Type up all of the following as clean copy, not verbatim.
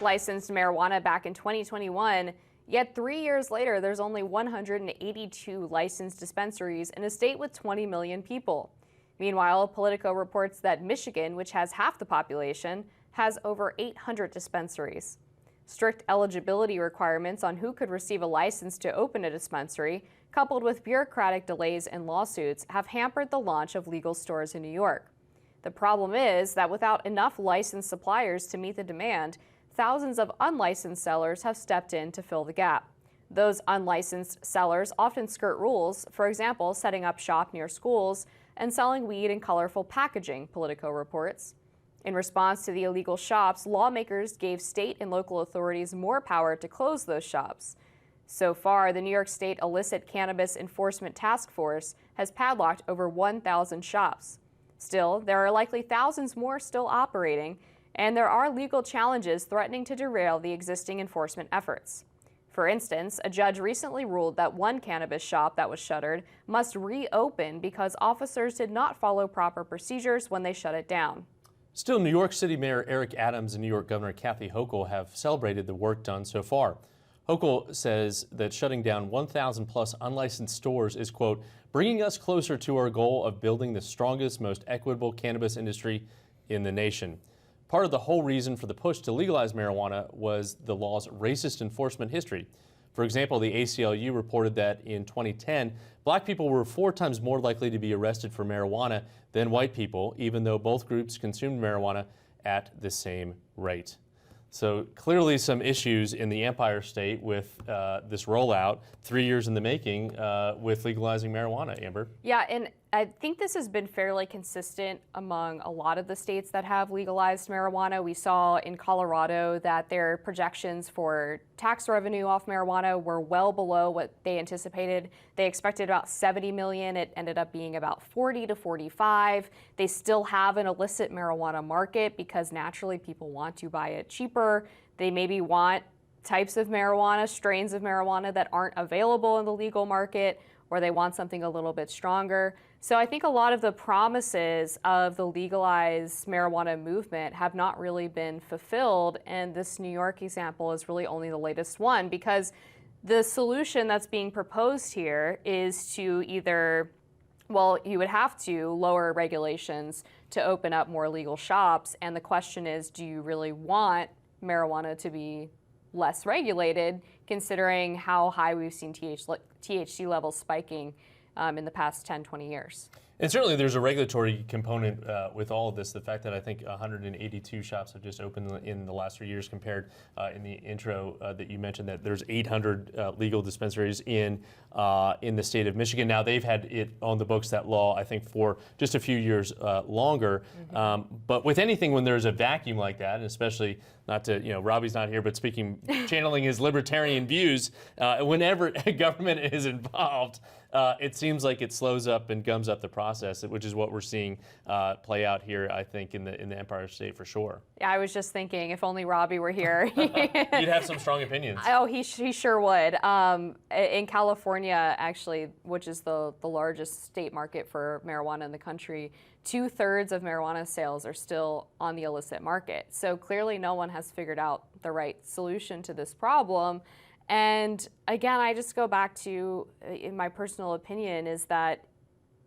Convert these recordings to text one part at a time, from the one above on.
licensed marijuana back in 2021, yet 3 years later, there's only 182 licensed dispensaries in a state with 20 million people. Meanwhile, Politico reports that Michigan, which has half the population, has over 800 dispensaries. Strict eligibility requirements on who could receive a license to open a dispensary, coupled with bureaucratic delays and lawsuits, have hampered the launch of legal stores in New York. The problem is that without enough licensed suppliers to meet the demand, thousands of unlicensed sellers have stepped in to fill the gap. Those unlicensed sellers often skirt rules, for example, setting up shop near schools and selling weed in colorful packaging, Politico reports. In response to the illegal shops, lawmakers gave state and local authorities more power to close those shops. So far, the New York State Illicit Cannabis Enforcement Task Force has padlocked over 1,000 shops. Still, there are likely thousands more still operating, and there are legal challenges threatening to derail the existing enforcement efforts. For instance, a judge recently ruled that one cannabis shop that was shuttered must reopen because officers did not follow proper procedures when they shut it down. Still, New York City Mayor Eric Adams and New York Governor Kathy Hochul have celebrated the work done so far. Hochul says that shutting down 1,000 plus unlicensed stores is, quote, bringing us closer to our goal of building the strongest, most equitable cannabis industry in the nation. Part of the whole reason for the push to legalize marijuana was the law's racist enforcement history. For example, the ACLU reported that in 2010, black people were 4 times more likely to be arrested for marijuana than white people, even though both groups consumed marijuana at the same rate. So clearly some issues in the Empire State with this rollout, 3 years in the making with legalizing marijuana, Amber. Yeah, and I think this has been fairly consistent among a lot of the states that have legalized marijuana. We saw in Colorado that their projections for tax revenue off marijuana were well below what they anticipated. They expected about 70 million. It ended up being about 40 to 45. They still have an illicit marijuana market because naturally people want to buy it cheaper. They maybe want types of marijuana, strains of marijuana that aren't available in the legal market, or they want something a little bit stronger. So I think a lot of the promises of the legalized marijuana movement have not really been fulfilled, and this New York example is really only the latest one, because the solution that's being proposed here is to either, well, you would have to lower regulations to open up more legal shops, and the question is, do you really want marijuana to be less regulated, considering how high we've seen THC levels spiking in the past 10, 20 years. And certainly there's a regulatory component with all of this. The fact that I think 182 shops have just opened in the last 3 years compared in the intro that you mentioned that there's 800 legal dispensaries in the state of Michigan. Now they've had it on the books, that law, I think for just a few years longer. But with anything, when there's a vacuum like that, and especially not to, Robbie's not here, but channeling his libertarian views, whenever government is involved, it seems like it slows up and gums up the process, which is what we're seeing play out here, I think, in the Empire State for sure. Yeah, I was just thinking, if only Robbie were here. You'd have some strong opinions. Oh, he sure would. In California, actually, which is the largest state market for marijuana in the country, 2/3 of marijuana sales are still on the illicit market. So clearly no one has figured out the right solution to this problem. And again, I just go back to, in my personal opinion, is that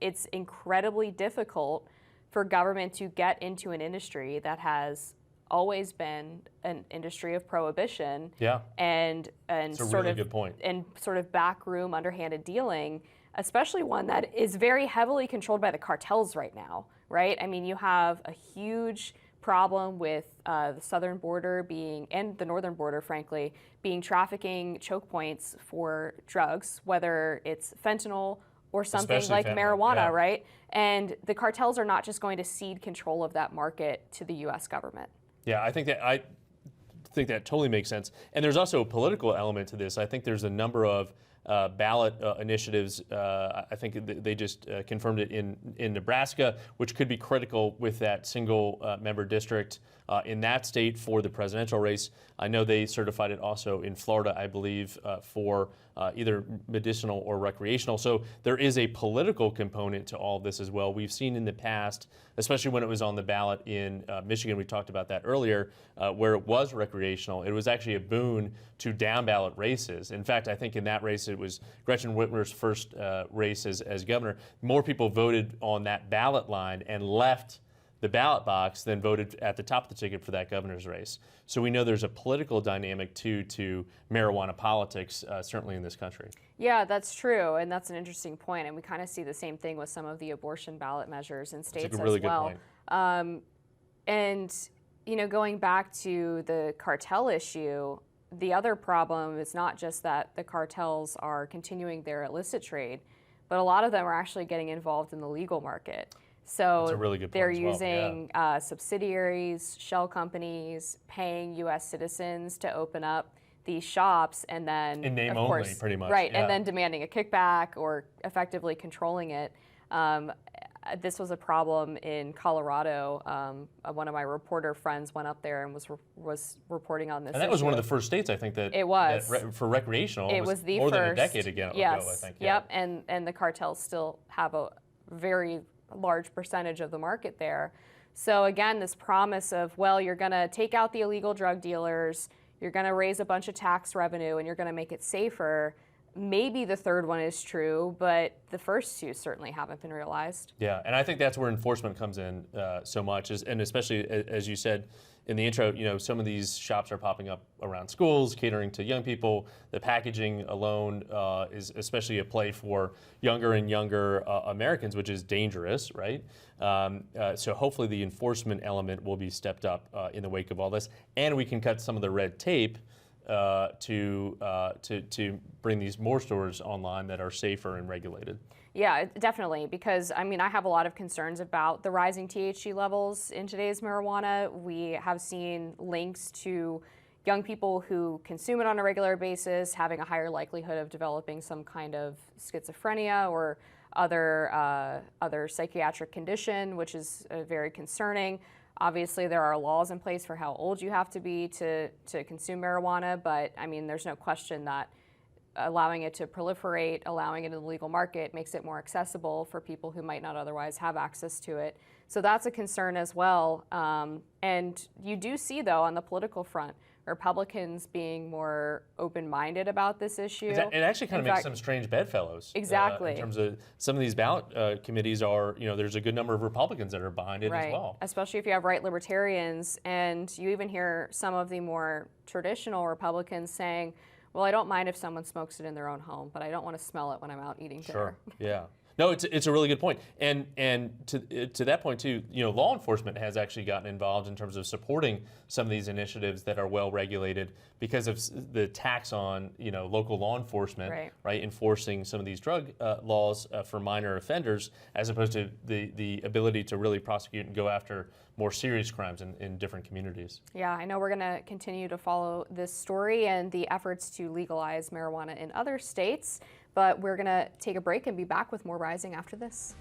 it's incredibly difficult for government to get into an industry that has always been an industry of prohibition. Yeah. And That's a really good point. And sort of backroom, underhanded dealing, especially one that is very heavily controlled by the cartels right now, right? I mean, you have a huge problem with the southern border and the northern border, frankly, being trafficking choke points for drugs, whether it's fentanyl or something Especially like fentanyl, marijuana, yeah. right? And the cartels are not just going to cede control of that market to the U.S. government. Yeah, I think that totally makes sense. And there's also a political element to this. I think there's a number of ballot initiatives. I think they just confirmed it in Nebraska, which could be critical with that single member district in that state for the presidential race. I know they certified it also in Florida, I believe, for either medicinal or recreational. So there is a political component to all this as well. We've seen in the past, especially when it was on the ballot in Michigan, we talked about that earlier, where it was recreational. It was actually a boon to down ballot races. In fact, I think in that race, it was Gretchen Whitmer's first race as governor. More people voted on that ballot line and left the ballot box than voted at the top of the ticket for that governor's race. So we know there's a political dynamic too to marijuana politics, certainly in this country. Yeah, that's true, and that's an interesting point. And we kind of see the same thing with some of the abortion ballot measures in states That's a really as well. good point. And you know, going back to the cartel issue, the other problem is not just that the cartels are continuing their illicit trade, but a lot of them are actually getting involved in the legal market. So That's a really good point they're as well, using subsidiaries, shell companies, paying U.S. citizens to open up these shops, and then In name of only, course, pretty much, right, yeah. and then demanding a kickback or effectively controlling it. This was a problem in Colorado. One of my reporter friends went up there and was reporting on this. And that was issue. one of the first states, I think, that It was. for recreational. It was the more first. than a decade ago, yes. I think. Yeah. Yep. And the cartels still have a very large percentage of the market there. So again, this promise of, well, you're going to take out the illegal drug dealers, you're going to raise a bunch of tax revenue, and you're going to make it safer. Maybe the third one is true, but the first two certainly haven't been realized. Yeah, and I think that's where enforcement comes in so much, and especially as you said in the intro, you know, some of these shops are popping up around schools, catering to young people. The packaging alone is especially a play for younger and younger Americans, which is dangerous, right? So hopefully the enforcement element will be stepped up in the wake of all this, and we can cut some of the red tape to bring these more stores online that are safer and regulated. Yeah, definitely, because I mean, I have a lot of concerns about the rising THC levels in today's marijuana. We have seen links to young people who consume it on a regular basis having a higher likelihood of developing some kind of schizophrenia or other psychiatric condition, which is very concerning. Obviously, there are laws in place for how old you have to be to consume marijuana, but I mean, there's no question that allowing it to proliferate, allowing it in the legal market makes it more accessible for people who might not otherwise have access to it. So that's a concern as well. And you do see, though, on the political front, Republicans being more open-minded about this issue. It actually kind of makes some strange bedfellows. Exactly. In terms of some of these ballot committees are, you know, there's a good number of Republicans that are behind it right. as well. Especially if you have right libertarians, and you even hear some of the more traditional Republicans saying, well, I don't mind if someone smokes it in their own home, but I don't want to smell it when I'm out eating dinner. Sure, yeah. No, it's a really good point. And to that point too, you know, law enforcement has actually gotten involved in terms of supporting some of these initiatives that are well regulated because of the tax on, you know, local law enforcement, right, enforcing some of these drug laws for minor offenders, as opposed to the ability to really prosecute and go after more serious crimes in different communities. Yeah, I know we're going to continue to follow this story and the efforts to legalize marijuana in other states, but we're going to take a break and be back with more Rising after this.